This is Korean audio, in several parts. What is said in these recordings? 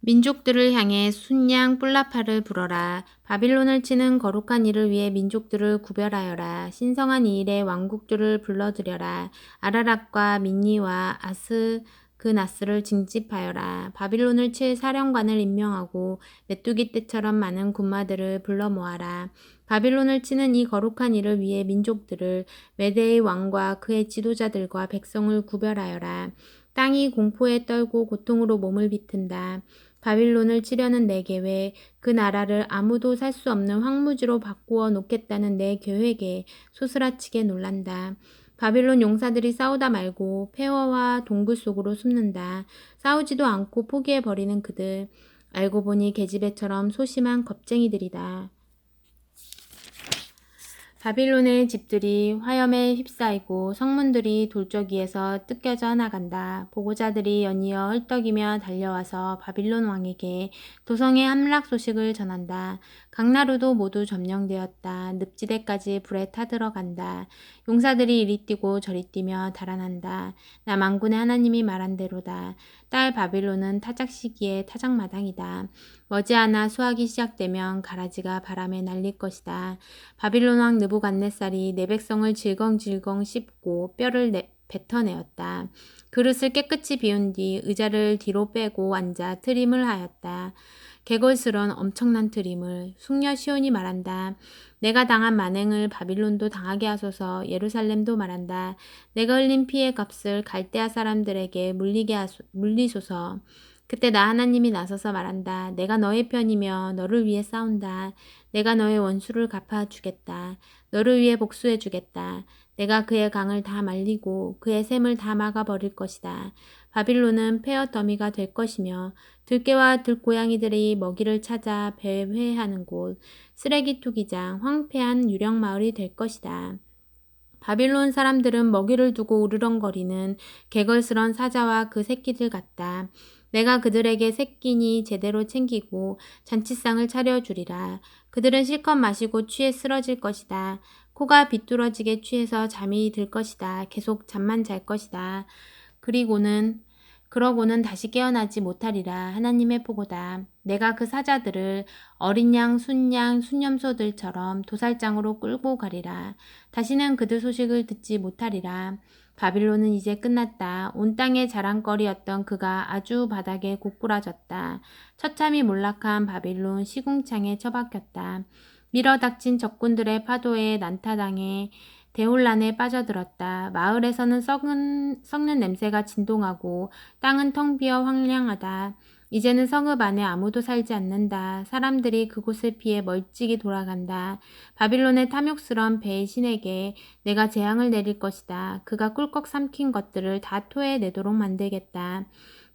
민족들을 향해 순양 뿔라파를 불어라. 바빌론을 치는 거룩한 일을 위해 민족들을 구별하여라. 신성한 이 일에 왕국들을 불러들여라. 아라락과 민니와 아스그나스를 징집하여라. 바빌론을 칠 사령관을 임명하고 메뚜기 떼처럼 많은 군마들을 불러 모아라. 바빌론을 치는 이 거룩한 일을 위해 민족들을 메대의 왕과 그의 지도자들과 백성을 구별하여라. 땅이 공포에 떨고 고통으로 몸을 비튼다. 바빌론을 치려는 내 계획, 그 나라를 아무도 살 수 없는 황무지로 바꾸어 놓겠다는 내 계획에 소스라치게 놀란다. 바빌론 용사들이 싸우다 말고 폐허와 동굴 속으로 숨는다. 싸우지도 않고 포기해버리는 그들. 알고 보니 계집애처럼 소심한 겁쟁이들이다. 바빌론의 집들이 화염에 휩싸이고 성문들이 돌적이에서 뜯겨져 나간다. 보고자들이 연이어 헐떡이며 달려와서 바빌론 왕에게 도성의 함락 소식을 전한다. 각 나루도 모두 점령되었다. 늪지대까지 불에 타들어간다. 용사들이 이리 뛰고 저리 뛰며 달아난다. 나 만군의 하나님이 말한 대로다. 딸 바빌론은 타작 시기에 타작마당이다. 머지않아 수확이 시작되면 가라지가 바람에 날릴 것이다. 바빌론 왕 느부갓네살이 내 백성을 질겅질겅 씹고 뼈를 뱉어내었다. 그릇을 깨끗이 비운 뒤 의자를 뒤로 빼고 앉아 트림을 하였다. 개걸스런 엄청난 트림을. 숙녀 시온이 말한다. 내가 당한 만행을 바빌론도 당하게 하소서. 예루살렘도 말한다. 내가 흘린 피의 값을 갈대아 사람들에게 물리소서. 그때 나 하나님이 나서서 말한다. 내가 너의 편이며 너를 위해 싸운다. 내가 너의 원수를 갚아주겠다. 너를 위해 복수해주겠다. 내가 그의 강을 다 말리고 그의 샘을 다 막아버릴 것이다. 바빌론은 폐허 더미가 될 것이며 들깨와 들고양이들이 먹이를 찾아 배회하는 곳, 쓰레기 투기장, 황폐한 유령 마을이 될 것이다. 바빌론 사람들은 먹이를 두고 으르렁거리는 개걸스런 사자와 그 새끼들 같다. 내가 그들에게 새끼니 제대로 챙기고 잔치상을 차려주리라. 그들은 실컷 마시고 취해 쓰러질 것이다. 코가 비뚤어지게 취해서 잠이 들 것이다. 계속 잠만 잘 것이다. 그러고는 다시 깨어나지 못하리라. 하나님의 보고다. 내가 그 사자들을 어린 양, 순양, 순염소들처럼 도살장으로 끌고 가리라. 다시는 그들 소식을 듣지 못하리라. 바빌론은 이제 끝났다. 온 땅의 자랑거리였던 그가 아주 바닥에 고꾸라졌다. 처참히 몰락한 바빌론 시궁창에 처박혔다. 밀어닥친 적군들의 파도에 난타당해 대혼란에 빠져들었다. 마을에서는 썩는 냄새가 진동하고 땅은 텅 비어 황량하다. 이제는 성읍 안에 아무도 살지 않는다. 사람들이 그곳을 피해 멀찍이 돌아간다. 바빌론의 탐욕스러운 배의 신에게 내가 재앙을 내릴 것이다. 그가 꿀꺽 삼킨 것들을 다 토해내도록 만들겠다.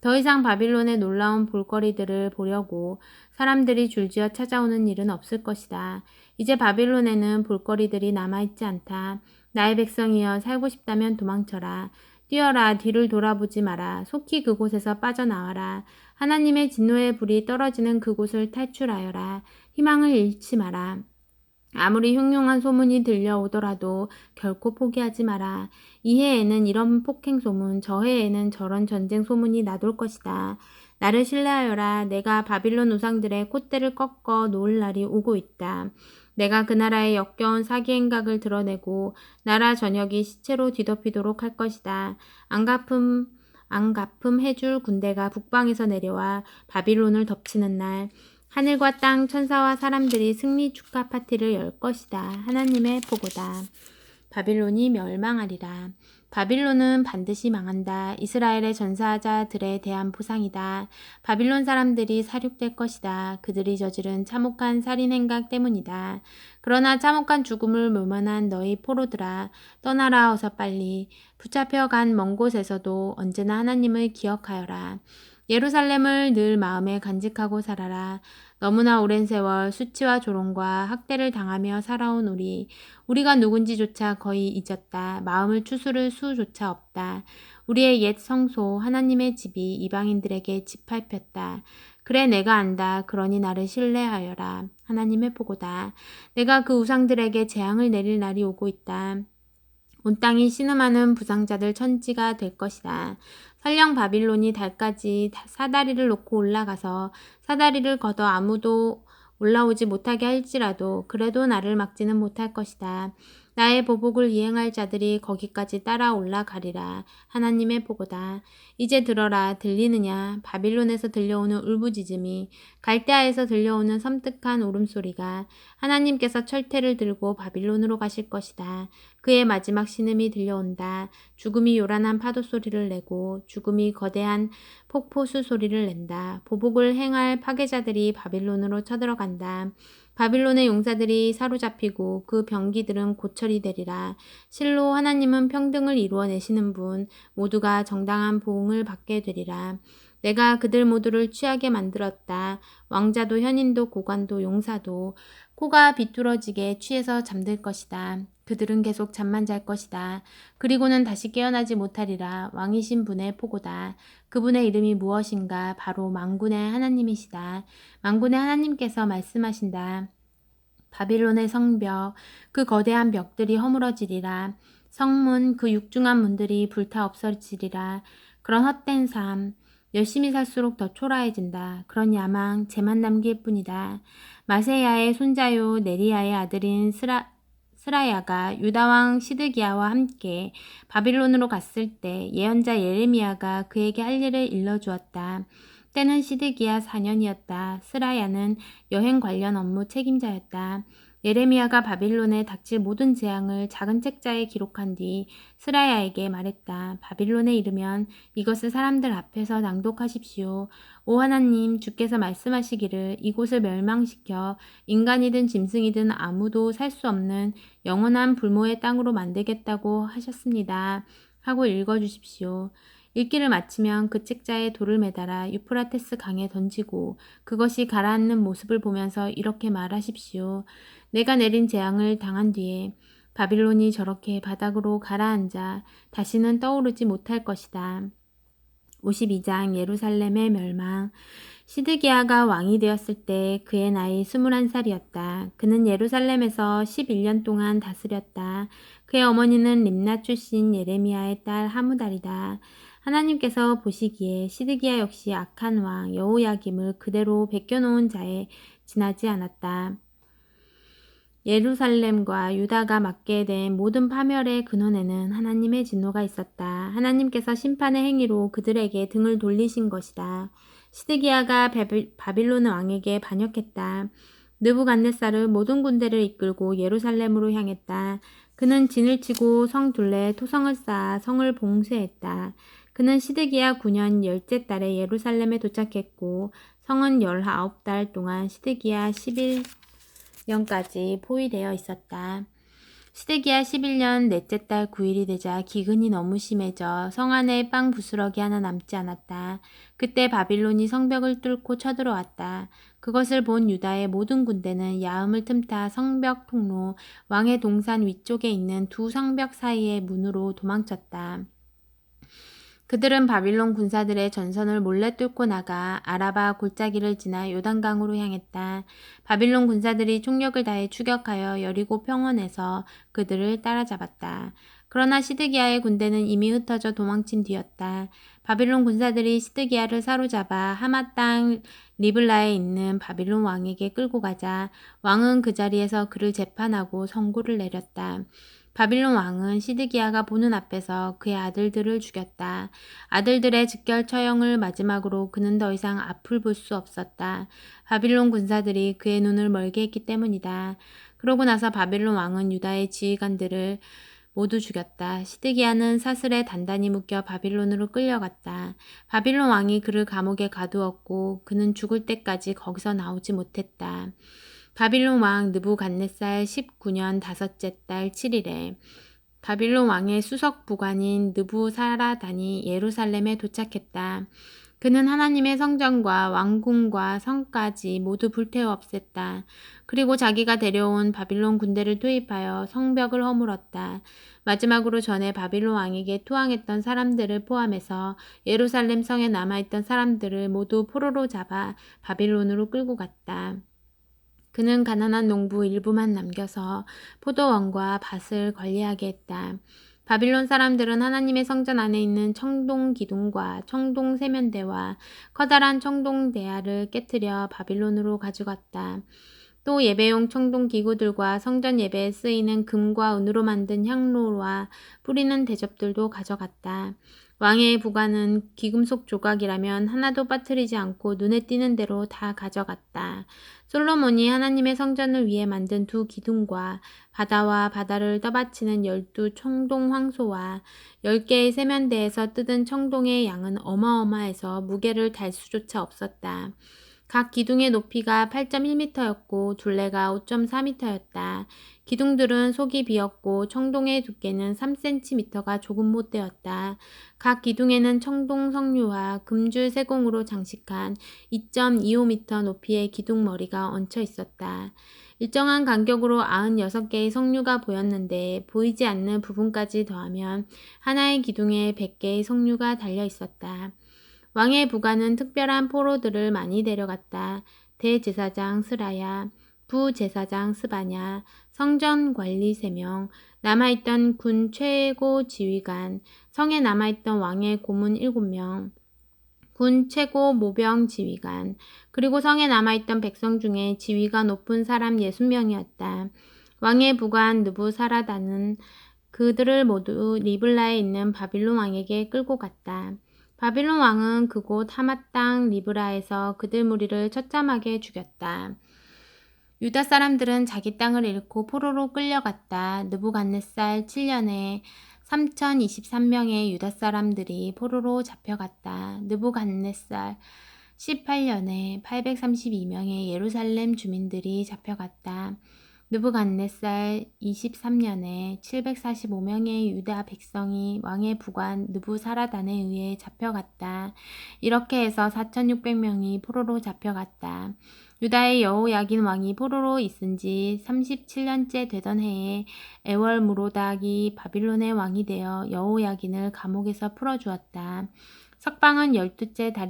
더 이상 바빌론의 놀라운 볼거리들을 보려고 사람들이 줄지어 찾아오는 일은 없을 것이다. 이제 바빌론에는 볼거리들이 남아있지 않다. 나의 백성이여 살고 싶다면 도망쳐라. 뛰어라. 뒤를 돌아보지 마라. 속히 그곳에서 빠져나와라. 하나님의 진노의 불이 떨어지는 그곳을 탈출하여라. 희망을 잃지 마라. 아무리 흉흉한 소문이 들려오더라도 결코 포기하지 마라. 이 해에는 이런 폭행 소문, 저 해에는 저런 전쟁 소문이 나돌 것이다. 나를 신뢰하여라. 내가 바빌론 우상들의 콧대를 꺾어 놓을 날이 오고 있다. 내가 그 나라의 역겨운 사기 행각을 드러내고 나라 전역이 시체로 뒤덮이도록 할 것이다. 안 갚음 해줄 군대가 북방에서 내려와 바빌론을 덮치는 날, 하늘과 땅, 천사와 사람들이 승리 축하 파티를 열 것이다. 하나님의 보고다. 바빌론이 멸망하리라. 바빌론은 반드시 망한다. 이스라엘의 전사자들에 대한 보상이다. 바빌론 사람들이 사륙될 것이다. 그들이 저지른 참혹한 살인 행각 때문이다. 그러나 참혹한 죽음을 모면한 너희 포로들아, 떠나라 어서 빨리. 붙잡혀간 먼 곳에서도 언제나 하나님을 기억하여라. 예루살렘을 늘 마음에 간직하고 살아라. 너무나 오랜 세월 수치와 조롱과 학대를 당하며 살아온 우리가 누군지조차 거의 잊었다. 마음을 추스를 수조차 없다. 우리의 옛 성소 하나님의 집이 이방인들에게 짓밟혔다. 그래 내가 안다. 그러니 나를 신뢰하여라. 하나님의 보고다. 내가 그 우상들에게 재앙을 내릴 날이 오고 있다. 온 땅이 신음하는 부상자들 천지가 될 것이다. 설령 바빌론이 달까지 사다리를 놓고 올라가서 사다리를 걷어 아무도 올라오지 못하게 할지라도 그래도 나를 막지는 못할 것이다. 나의 보복을 이행할 자들이 거기까지 따라 올라가리라. 하나님의 보고다. 이제 들어라. 들리느냐? 바빌론에서 들려오는 울부짖음이, 갈대아에서 들려오는 섬뜩한 울음소리가. 하나님께서 철퇴를 들고 바빌론으로 가실 것이다. 그의 마지막 신음이 들려온다. 죽음이 요란한 파도 소리를 내고 죽음이 거대한 폭포수 소리를 낸다. 보복을 행할 파괴자들이 바빌론으로 쳐들어간다. 바빌론의 용사들이 사로잡히고 그 병기들은 고철이 되리라. 실로 하나님은 평등을 이루어내시는 분, 모두가 정당한 보응을 받게 되리라. 내가 그들 모두를 취하게 만들었다. 왕자도 현인도 고관도 용사도 코가 비뚤어지게 취해서 잠들 것이다. 그들은 계속 잠만 잘 것이다. 그리고는 다시 깨어나지 못하리라. 왕이신 분의 포고다. 그분의 이름이 무엇인가? 바로 만군의 하나님이시다. 만군의 하나님께서 말씀하신다. 바빌론의 성벽, 그 거대한 벽들이 허물어지리라. 성문, 그 육중한 문들이 불타 없어지리라. 그런 헛된 삶, 열심히 살수록 더 초라해진다. 그런 야망, 재만 남길 뿐이다. 마세야의 손자요 네리야의 아들인 스라야가 유다왕 시드기야와 함께 바빌론으로 갔을 때 예언자 예레미야가 그에게 할 일을 일러주었다. 때는 시드기야 4년이었다. 스라야는 여행 관련 업무 책임자였다. 예레미야가 바빌론에 닥칠 모든 재앙을 작은 책자에 기록한 뒤 스라야에게 말했다. 바빌론에 이르면 이것을 사람들 앞에서 낭독하십시오. 오 하나님, 주께서 말씀하시기를 이곳을 멸망시켜 인간이든 짐승이든 아무도 살 수 없는 영원한 불모의 땅으로 만들겠다고 하셨습니다. 하고 읽어주십시오. 읽기를 마치면 그 책자에 돌을 매달아 유프라테스 강에 던지고 그것이 가라앉는 모습을 보면서 이렇게 말하십시오. 내가 내린 재앙을 당한 뒤에 바빌론이 저렇게 바닥으로 가라앉아 다시는 떠오르지 못할 것이다. 52장 예루살렘의 멸망. 시드기야가 왕이 되었을 때 그의 나이 21살이었다. 그는 예루살렘에서 11년 동안 다스렸다. 그의 어머니는 림나 출신 예레미야의 딸 하무달이다. 하나님께서 보시기에 시드기야 역시 악한 왕 여호야김을 그대로 베껴놓은 자에 지나지 않았다. 예루살렘과 유다가 맞게 된 모든 파멸의 근원에는 하나님의 진노가 있었다. 하나님께서 심판의 행위로 그들에게 등을 돌리신 것이다. 시드기야가 바빌론 왕에게 반역했다. 느부갓네살은 모든 군대를 이끌고 예루살렘으로 향했다. 그는 진을 치고 성 둘레에 토성을 쌓아 성을 봉쇄했다. 그는 시드기야 9년 열째 달에 예루살렘에 도착했고 성은 19달 동안 시드기야 11년까지 포위되어 있었다. 시드기야 11년 넷째 달 9일이 되자 기근이 너무 심해져 성 안에 빵 부스러기 하나 남지 않았다. 그때 바빌론이 성벽을 뚫고 쳐들어왔다. 그것을 본 유다의 모든 군대는 야음을 틈타 성벽 통로, 왕의 동산 위쪽에 있는 두 성벽 사이의 문으로 도망쳤다. 그들은 바빌론 군사들의 전선을 몰래 뚫고 나가 아라바 골짜기를 지나 요단강으로 향했다. 바빌론 군사들이 총력을 다해 추격하여 여리고 평원에서 그들을 따라잡았다. 그러나 시드기야의 군대는 이미 흩어져 도망친 뒤였다. 바빌론 군사들이 시드기야를 사로잡아 하마 땅 리블라에 있는 바빌론 왕에게 끌고 가자 왕은 그 자리에서 그를 재판하고 선고를 내렸다. 바빌론 왕은 시드기야가 보는 앞에서 그의 아들들을 죽였다. 아들들의 즉결 처형을 마지막으로 그는 더 이상 앞을 볼 수 없었다. 바빌론 군사들이 그의 눈을 멀게 했기 때문이다. 그러고 나서 바빌론 왕은 유다의 지휘관들을 모두 죽였다. 시드기야는 사슬에 단단히 묶여 바빌론으로 끌려갔다. 바빌론 왕이 그를 감옥에 가두었고 그는 죽을 때까지 거기서 나오지 못했다. 바빌론 왕 느부갓네살 19년 다섯째 달 7일에 바빌론 왕의 수석 부관인 느부사라단이 예루살렘에 도착했다. 그는 하나님의 성전과 왕궁과 성까지 모두 불태워 없앴다. 그리고 자기가 데려온 바빌론 군대를 투입하여 성벽을 허물었다. 마지막으로 전에 바빌론 왕에게 투항했던 사람들을 포함해서 예루살렘 성에 남아있던 사람들을 모두 포로로 잡아 바빌론으로 끌고 갔다. 그는 가난한 농부 일부만 남겨서 포도원과 밭을 관리하게 했다. 바빌론 사람들은 하나님의 성전 안에 있는 청동 기둥과 청동 세면대와 커다란 청동 대야를 깨뜨려 바빌론으로 가져갔다. 또 예배용 청동 기구들과 성전 예배에 쓰이는 금과 은으로 만든 향로와 뿌리는 대접들도 가져갔다. 왕의 부관은 귀금속 조각이라면 하나도 빠뜨리지 않고 눈에 띄는 대로 다 가져갔다. 솔로몬이 하나님의 성전을 위해 만든 두 기둥과 바다와 바다를 떠받치는 12 청동 황소와 10개의 세면대에서 뜯은 청동의 양은 어마어마해서 무게를 달 수조차 없었다. 각 기둥의 높이가 8.1m였고 둘레가 5.4m였다. 기둥들은 속이 비었고 청동의 두께는 3cm가 조금 못 되었다. 각 기둥에는 청동 석류와 금줄 세공으로 장식한 2.25m 높이의 기둥 머리가 얹혀 있었다. 일정한 간격으로 96개의 석류가 보였는데 보이지 않는 부분까지 더하면 하나의 기둥에 100개의 석류가 달려 있었다. 왕의 부관은 특별한 포로들을 많이 데려갔다. 대제사장 스라야, 부제사장 스바냐, 성전관리 3명, 남아있던 군 최고 지휘관, 성에 남아있던 왕의 고문 7명, 군 최고 모병 지휘관, 그리고 성에 남아있던 백성 중에 지위가 높은 사람 60명이었다. 왕의 부관 느부사라단은 그들을 모두 리블라에 있는 바빌론 왕에게 끌고 갔다. 바빌론 왕은 그곳 하맛 땅 리브라에서 그들 무리를 처참하게 죽였다. 유다 사람들은 자기 땅을 잃고 포로로 끌려갔다. 느부갓네살 7년에 3023명의 유다 사람들이 포로로 잡혀갔다. 느부갓네살 18년에 832명의 예루살렘 주민들이 잡혀갔다. 느부갓네살 23년에 745명의 유다 백성이 왕의 부관 느부사라단에 의해 잡혀갔다. 이렇게 해서 4600명이 포로로 잡혀갔다. 유다의 여호야긴 왕이 포로로 있은 지 37년째 되던 해에 에월무로닥이 바빌론의 왕이 되어 여호야긴을 감옥에서 풀어주었다. 석방은 12째 달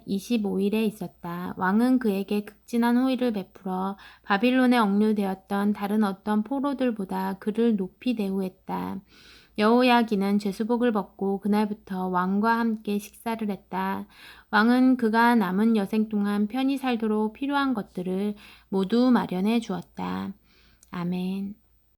25일에 있었다. 왕은 그에게 극진한 호의를 베풀어 바빌론에 억류되었던 다른 어떤 포로들보다 그를 높이 대우했다. 여호야긴은 죄수복을 벗고 그날부터 왕과 함께 식사를 했다. 왕은 그가 남은 여생 동안 편히 살도록 필요한 것들을 모두 마련해 주었다. 아멘.